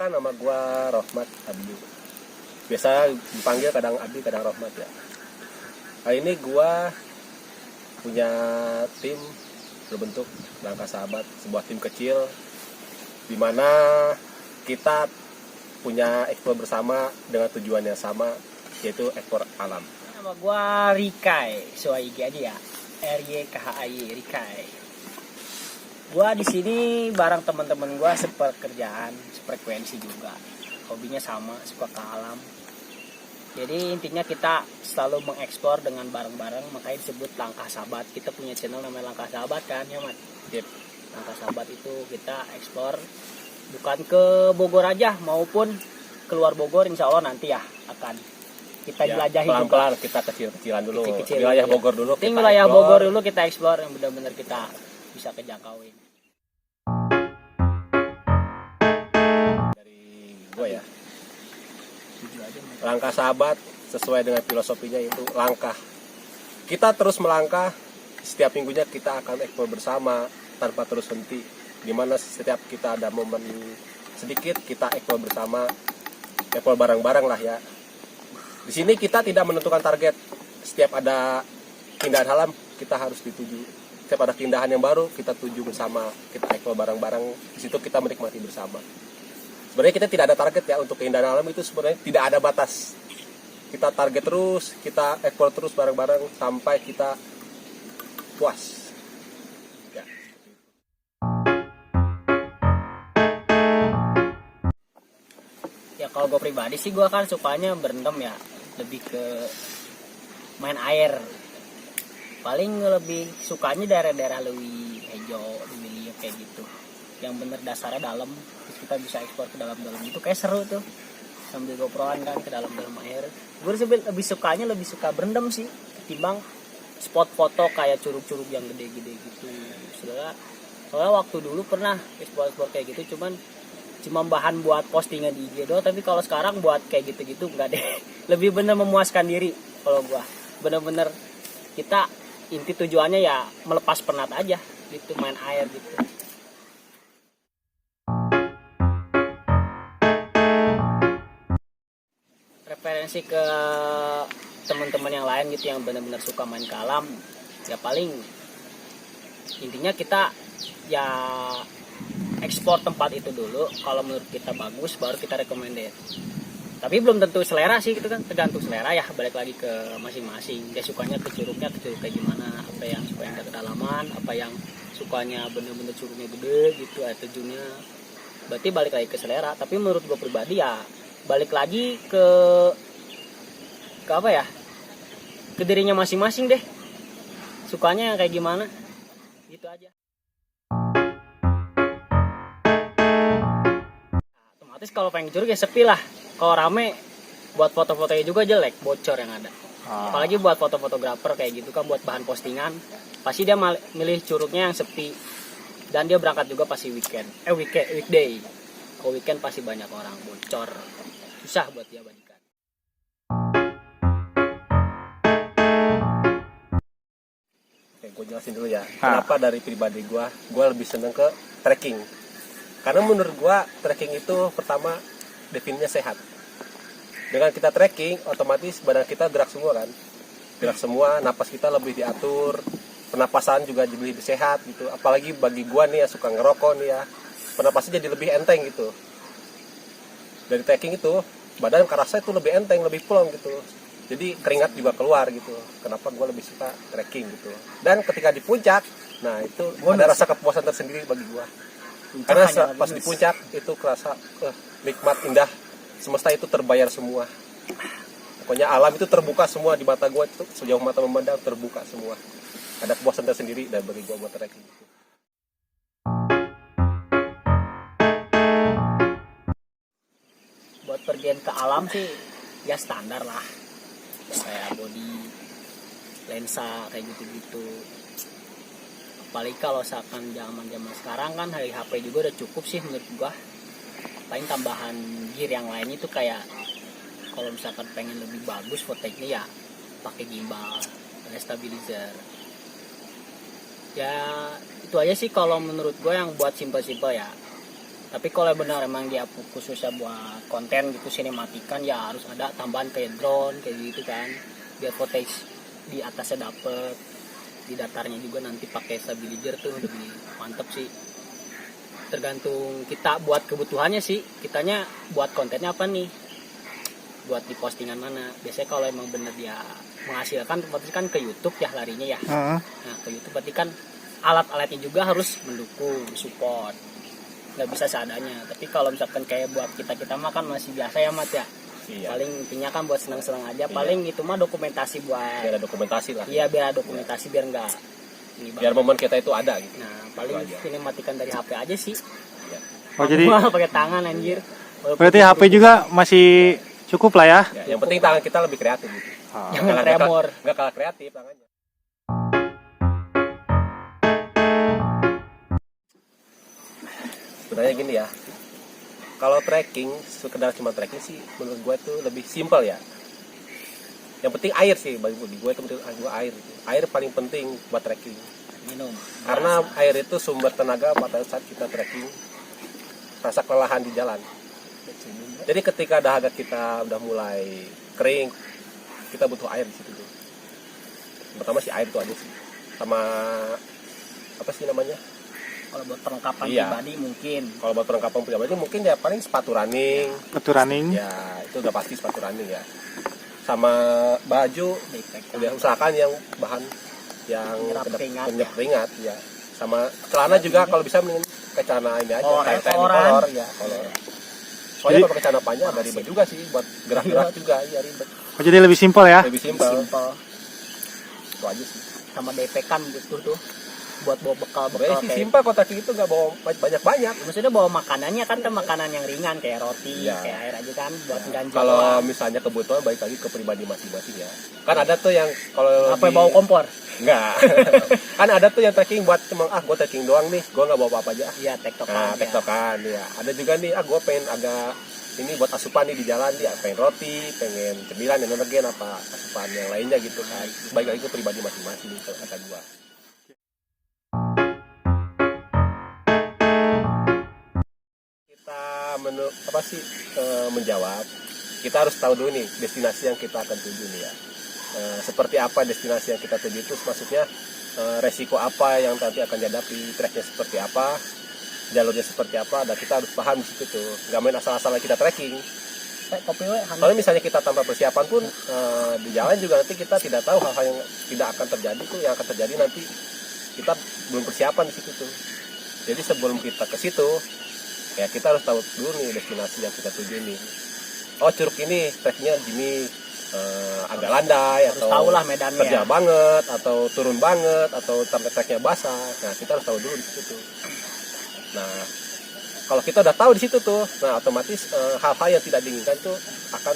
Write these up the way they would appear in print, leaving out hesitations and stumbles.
Perkenalkan, nama gua Rohmat Abdi. Biasa dipanggil kadang Abdi, kadang Rohmat ya. Kali ini gua punya tim berbentuk Langkah Sahabat, sebuah tim kecil di mana kita punya ekspor bersama dengan tujuan yang sama, yaitu ekspor alam. Nama gua Rikai, soal IG aja ya. RYKHAY Rikai. Gua di sini bareng teman-teman gua sepekerjaan, sefrekuensi juga. Hobinya sama, suka ke alam. Jadi intinya kita selalu mengeksplor dengan bareng-bareng, makanya disebut Langkah Sahabat. Kita punya channel namanya Langkah Sahabat kan, ya Mat? Yep. Langkah Sahabat itu kita eksplor bukan ke Bogor aja maupun keluar Bogor, insya Allah nanti ya akan kita jelajahi pelan-pelan juga. Kita kecil-kecilan dulu, Kecil-kecil, wilayah ya. Bogor dulu. Kita wilayah Bogor dulu kita eksplor yang benar-benar kita bisa kejangkauin. Dari gue ya, Langkah Sahabat sesuai dengan filosofinya itu langkah. Kita terus melangkah, setiap minggunya kita akan ekspor bersama tanpa terus henti. Dimana setiap kita ada momen sedikit kita ekspor bersama, ekspor bareng-bareng lah ya. Di sini kita tidak menentukan target. Setiap ada keindahan alam kita harus dituju. Setiap ada keindahan yang baru kita tuju bersama, kita ekspor bareng-bareng. Di situ kita menikmati bersama. Sebenarnya kita tidak ada target ya untuk keindahan alam itu, sebenarnya tidak ada batas. Kita target terus, kita ekspor terus bareng-bareng sampai kita puas. Ya. Ya kalau gue pribadi sih gue kan sukanya berendam ya, lebih ke main air. Paling lebih sukanya daerah-daerah Lewi, Hejo, Lewi kayak gitu. Yang bener dasarnya dalam, terus kita bisa ekspor ke dalam-dalam itu kayak seru tuh. Sambil GoPro-an kan ke dalam-dalam air. Gue lebih suka berendam sih ketimbang spot foto kayak curug-curug yang gede-gede gitu. Soalnya waktu dulu pernah ekspor kayak gitu, cuma bahan buat postingan di IG doang. Tapi kalau sekarang buat kayak gitu-gitu enggak deh. Lebih bener memuaskan diri kalau gua. Bener-bener kita inti tujuannya ya melepas penat aja gitu, main air gitu. Referensi ke teman-teman yang lain gitu yang benar-benar suka main ke alam, ya paling intinya kita ya ekspor tempat itu dulu. Kalau menurut kita bagus baru kita recommended. Tapi belum tentu selera sih, gitu kan, tergantung selera ya, balik lagi ke masing-masing. Dia sukanya ke curug kayak gimana, apa yang suka yang kedalaman, apa yang sukanya bener-bener curugnya gede gitu, air terjunnya. Berarti balik lagi ke selera. Tapi menurut gue pribadi ya balik lagi ke apa ya, ke dirinya masing-masing deh, sukanya yang kayak gimana gitu aja. Otomatis kalau pengen curug ya sepi lah. Kalau rame buat foto-fotonya juga jelek, bocor yang ada. Apalagi buat foto-fotografer kayak gitu kan, buat bahan postingan, pasti dia milih curugnya yang sepi. Dan dia berangkat juga pasti weekday. Kalau weekend pasti banyak orang, bocor, susah buat dia balikan. Oke, gue jelasin dulu ya. Kenapa dari pribadi gue lebih seneng ke trekking. Karena menurut gue trekking itu pertama definisinya sehat. Dengan kita trekking, otomatis badan kita gerak semua kan. Gerak semua, napas kita lebih diatur, pernapasan juga jadi lebih sehat gitu. Apalagi bagi gue nih ya, suka ngerokok nih ya, pernapasan jadi lebih enteng gitu. Dari trekking itu, badan kerasa itu lebih enteng, lebih plong gitu. Jadi keringat juga keluar gitu. Kenapa gue lebih suka trekking gitu. Dan ketika di puncak, nah itu ada rasa kepuasan tersendiri bagi gue. Karena pas di puncak itu kerasa nikmat, indah. Semesta itu terbayar semua. Pokoknya alam itu terbuka semua di mata gue, itu sejauh mata memandang terbuka semua. Ada kepuasan tersendiri dan bagi gue buat trekking gitu. Buat pergian ke alam sih ya standar lah, kayak body, lensa kayak gitu-gitu. Apalagi kalau misalkan zaman sekarang kan hari HP juga udah cukup sih menurut gua. Paling tambahan gear yang lain itu kayak kalau misalkan pengen lebih bagus fotonya ya pakai gimbal, ada stabilizer. Ya itu aja sih kalau menurut gue yang buat simpel-simpel ya. Tapi kalau benar emang dia khususnya buat konten gitu sinematikan ya harus ada tambahan kayak drone kayak gitu kan, biar footage di atasnya dapet, di datarnya juga nanti pakai stabilizer tuh lebih mantep sih. Tergantung kita buat kebutuhannya sih, kitanya buat kontennya apa nih, buat di postingan mana. Biasanya kalau emang bener dia menghasilkan berarti kan ke YouTube ya larinya ya. Nah ke YouTube berarti kan alat-alatnya juga harus mendukung, support, nggak bisa seadanya. Tapi kalau misalkan kayak buat kita mah kan masih biasa ya Mat ya. Iya. Paling intinya kan buat senang-senang aja. Paling itu mah dokumentasi buat. Biar ada dokumentasi lah. Iya biar ada dokumentasi biar nggak. Biar momen kita itu ada gitu. Nah paling ini matikan dari HP aja sih. Ya. Oh jadi pakai tangan anjir. berarti HP juga masih cukup lah ya. Ya, yang penting tangan kita lebih kreatif gitu. Jangan tremor. Nggak kalah kreatif tangannya. Sebenarnya gini ya, kalau trekking, sekedar cuma trekking sih menurut gue itu lebih simpel ya. Yang penting air sih, bagi gue itu menurut gue air. Air paling penting buat trekking. Minum. Karena air itu sumber tenaga pada saat kita trekking, rasa kelelahan di jalan. Jadi ketika dahaga kita udah mulai kering, kita butuh air di situ tuh. Pertama sih air itu aja sih. Sama apa sih namanya? Kalau buat perlengkapan Iya. pribadi mungkin. Kalau buat perlengkapan pribadi mungkin ya paling sepatu running. Sepatu running. Ya itu udah pasti sepatu running ya. Sama baju, Backpack. udah usahakan yang bahan yang Penyerap keringat, penyerap keringat ya. Sama celana juga kalau bisa mending ke celana ini aja, kayak koloran. kolor ya, kolor. Soalnya kalau pakai celana panjang agak ribet juga sih buat gerak-gerak juga ya ribet. Oh jadi lebih simpel ya. Lebih simpel. Simple. Itu aja sih. Sama DP kan butuh tuh buat bawa bekal-bekal Sebenarnya sih kayak. simpel kok trekking itu nggak bawa banyak-banyak. Maksudnya bawa makanannya kan makanan yang ringan kayak roti, Iya. kayak air aja kan buat ganjil. Kalau misalnya kebutuhan balik lagi ke pribadi masing-masing ya. Kan ada tuh yang kalau apa bawa kompor? Enggak. Kan ada tuh yang trekking buat cuma gue trekking doang nih, gue nggak bawa apa-apa aja. Iya, tektokan. Nah, tektokan ya. Ada juga nih, gue pengen agak ini buat asupan nih di jalan dia, pengen roti, pengen cemilan, energen apa asupan yang lainnya gitu kan. Baik lagi ke pribadi masing-masing kalau kata gue. Kita menjawab, kita harus tahu dulu nih destinasi yang kita akan tuju nih ya. Seperti apa destinasi yang kita tuju itu, maksudnya resiko apa yang nanti akan dihadapi, treknya seperti apa, jalurnya seperti apa, dan kita harus paham di situ tuh. Nggak main asal-asalan kita trekking. Kopi we. Kalau misalnya kita tanpa persiapan pun di jalan juga nanti kita tidak tahu hal-hal yang tidak akan terjadi tuh, yang akan terjadi nanti kita belum persiapan di situ tuh. Jadi sebelum kita ke situ, ya kita harus tahu dulu nih destinasi yang kita tuju nih. Oh curug ini treknya gini, agak landai Harus atau tahu lah medannya. terjal banget atau turun banget atau sampai treknya basah. Nah kita harus tahu dulu di situ tuh. Nah kalau kita udah tahu di situ tuh, nah otomatis hal-hal yang tidak diinginkan tuh akan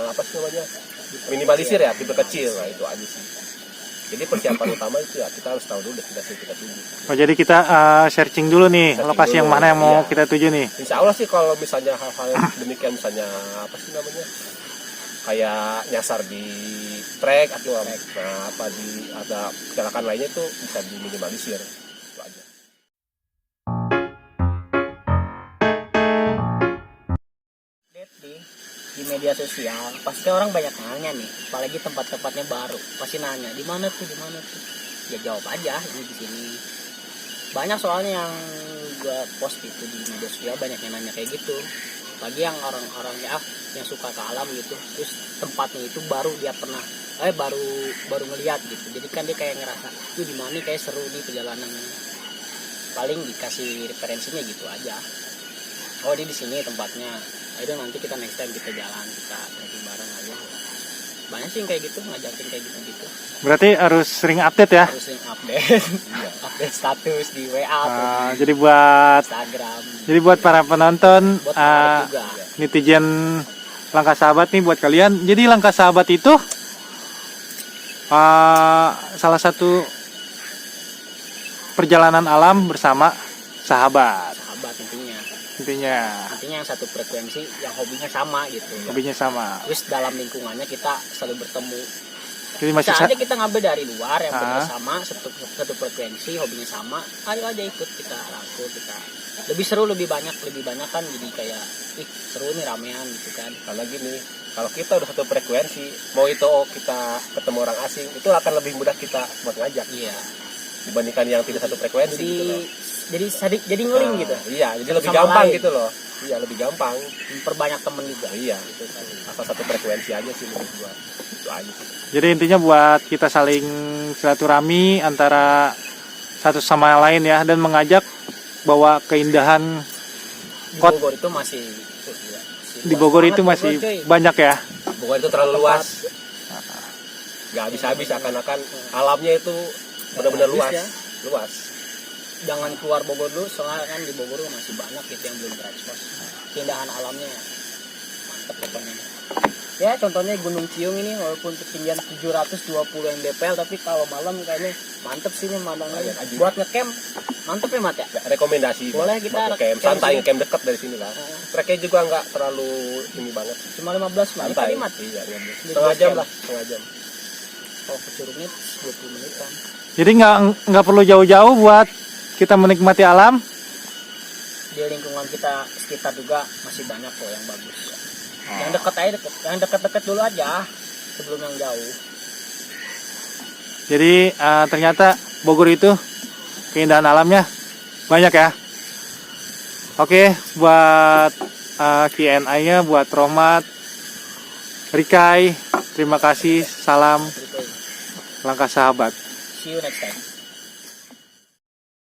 apa sih namanya minimalisir ya, diperkecil. Nah itu aja sih. Jadi persiapan utama itu ya kita harus tahu dulu destinasi yang kita tuju. Oh jadi kita searching dulu nih Searching lokasi dulu, yang mana yang mau iya. kita tuju nih. Insya Allah sih kalau misalnya hal-hal yang demikian, misalnya apa sih namanya kayak nyasar di trek atau apa di ada kecelakaan lainnya itu bisa diminimalisir. Itu aja. Di media sosial pasti orang banyak nanya nih, apalagi tempat-tempatnya baru pasti nanya di mana tuh, ya jawab aja ini di sini. Banyak soalnya yang gua post itu di media sosial, banyak yang nanya kayak gitu, bagi yang orang-orang ya yang suka ke alam gitu, terus tempatnya itu baru dia pernah baru ngeliat gitu, jadi kan dia kayak ngerasa tuh di mana kayak seru nih perjalanannya, paling dikasih referensinya gitu aja. Oh di sini tempatnya, ayo nanti kita next time kita jalan, kita trekking bareng aja. Banyak sih yang kayak gitu, ngajakin kayak gitu. Berarti harus sering update ya. Terus yang update, update status di WA atau di Jadi buat Instagram. para penonton, Buat menarik juga. netizen Langkah Sahabat nih buat kalian. Jadi Langkah Sahabat itu salah satu perjalanan alam bersama sahabat. Sahabat Intinya yang satu frekuensi, yang hobinya sama gitu. hobinya sama. Terus dalam lingkungannya kita selalu bertemu. Jadi masih Bisa aja kita ngambil dari luar yang Ah. sama satu frekuensi, hobinya sama, ayo aja ikut kita rangkul, kita lebih seru, lebih banyak kan, jadi kayak seru nih ramean gitu kan. Karena gini, kalau kita udah satu frekuensi, mau itu kita ketemu orang asing, itu akan lebih mudah kita buat ngajak Iya. dibandingkan yang tidak satu frekuensi Jadi gitu loh. jadi ngeling Nah, gitu. Iya, jadi lebih Sama gampang lain. gitu loh. Iya, lebih gampang. Memperbanyak temen juga. Iya, asal satu frekuensi aja sih menurut gua. Itu aja sih. Jadi intinya buat kita saling silaturahmi antara satu sama lain ya, dan mengajak bahwa keindahan Di Kot- Bogor itu masih gila. di Bogor itu Banget masih Bogor, coy. banyak ya. Bogor itu terlalu luas. Gak habis-habis, akan-akan alamnya itu benar-benar Habis luas. ya. Luas. Jangan keluar Bogor dulu, soalnya kan di Bogor masih banyak gitu yang belum terekspos. Keindahan alamnya mantep pokoknya. Ya contohnya Gunung Ciung ini walaupun ketinggian 720 mdpl, tapi kalau malam kayaknya mantep sih nih pemandangannya. Lihat aja. Buat ngecamp mantep ya Mat ya. Ya, rekomendasi. Boleh buat kita ngecamp. camp Santai, sini. ngecamp dekat dari sini lah. Treknya juga nggak terlalu ini banget. Cuma 15 menit Santai. tadi Mat. Iya, 15. Di Setengah jam camp. lah, setengah jam. Kalau ke Curugnya 20 menitan. Jadi nggak perlu jauh-jauh buat kita menikmati alam. Di lingkungan kita sekitar juga masih banyak kok yang bagus. Yang dekat aja deket. Yang dekat-dekat dulu aja sebelum yang jauh. Jadi ternyata Bogor itu keindahan alamnya banyak ya. Oke, buat Q&A-nya buat Rohmat, Rikai, terima kasih, salam Gitu. langkah sahabat. See you next time.